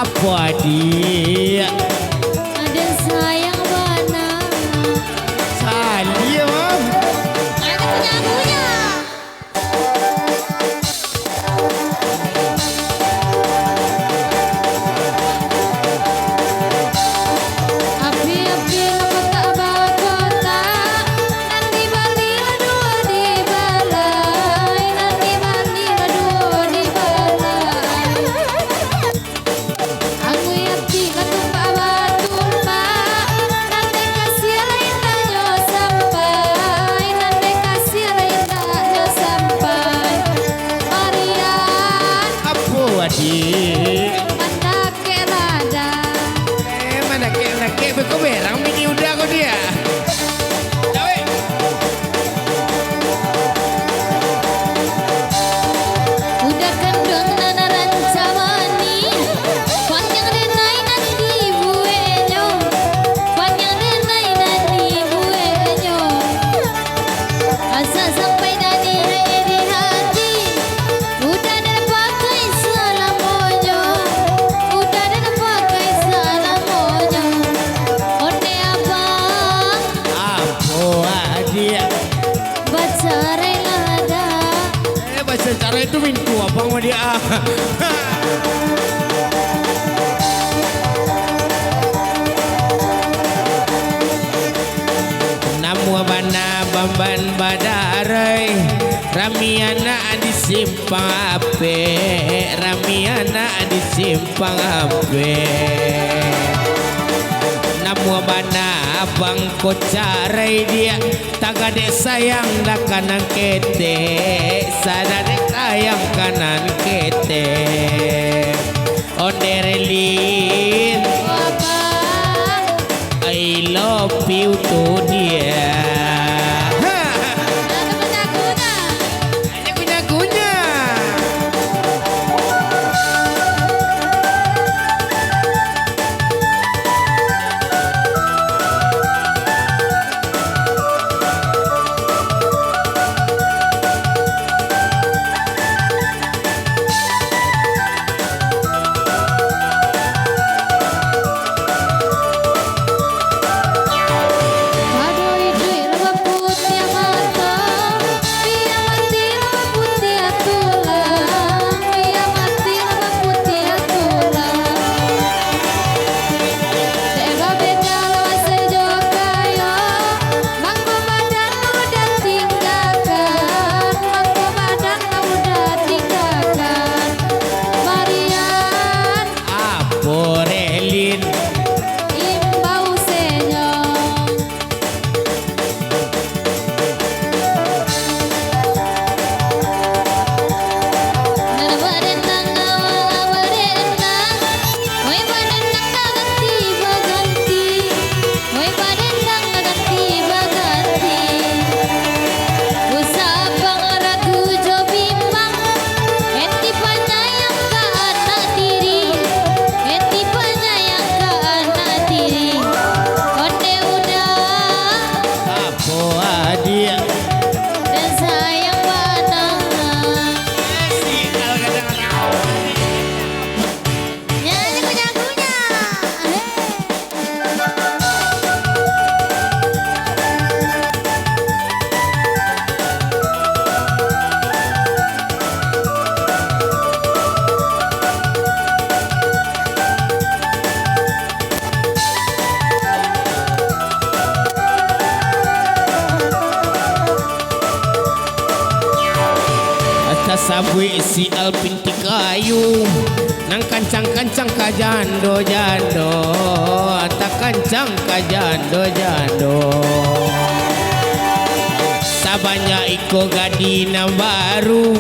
Apa dia? Ada sayang mana? Salia mam. Ada penyangunya. Api-api lembut tak bakota. Nanti balik dua di balai. Nanti balik dua di balai. Aku yakin ketumpak batumpak. Nanti kasih lain tanyo sampai. Nanti kasih lain tanyo sampai. Marian Apa dia? mana ke rada. Mana ke berkoberang mini udah kau dia. Jawe. Udah kendong nana rancamani. Panjang denai nanti buenyo. Panjang denai nanti buenyo. Asa sampai dari di hati. Udah ada pakai salamonyo. Udah ada pakai salamonyo. Onde abang Apa dia? baca relada. Bahasa cara itu mintu abang sama dia. Namu bana bamban badarai Ramiana di simpang ape Ramiana di simpang ape Namu bana abang kocarai dia Tagadek sayang dah kanan kete Sadadek sayang kanan kete Onderelin Abang I love you to dia. ada penyangunya. Hanya kunya-kunya. Aduh itu lembut putih mata. Biar mati lembut putih tulang. Biar mati lembut putih tulang. Tega beda lawan sejokayo. Mangko badan udah tinggalkan. Mangko badan udah tinggalkan. Marian Aporelin. imbau senyum. Nana berenang awal berenang. Oi berenang ganti baganti. Oi berenang ganti baganti. Usapang ragu jo bimbang. Enti penyayang ke anak diri. Enti penyayang ke anak diri. Onde udah Apa dia? dan sayang banget. Nyanyi kunya-kunya. Atas sabui si alpinti kayu Nang kancang-kancang ka jando-jando Tak kancang ka jando-jando Sabanya iko gadina baru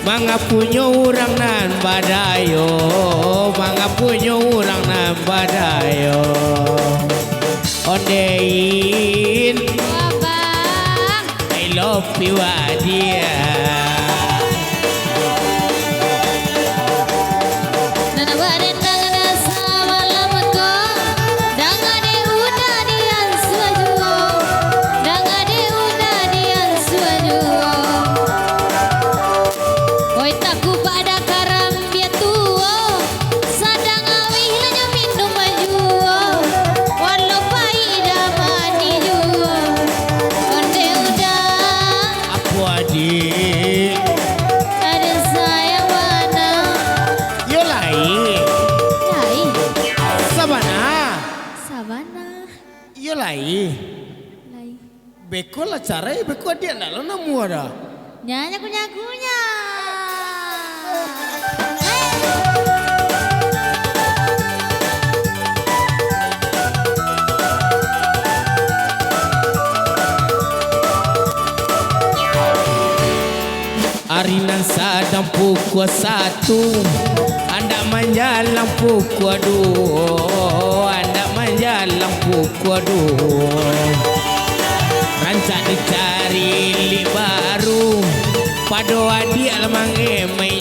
Manga punya orang nan badayo Manga punya orang nan badayo Ondein Abang I love you dia Nana berenang ada sama lamaku. Dangane udah dian suaju. Dangane udah dian suaju. Oi taku pada karam dia tuo. Sadang awe Beko lah cara beko dia nak lo namu ada. Nyanyi kunya. Arinan sadang pukul 1, anda menjalang pukul 2, anda menjalang pukul 2. Rancak dicari li baru, pado adik lamang emai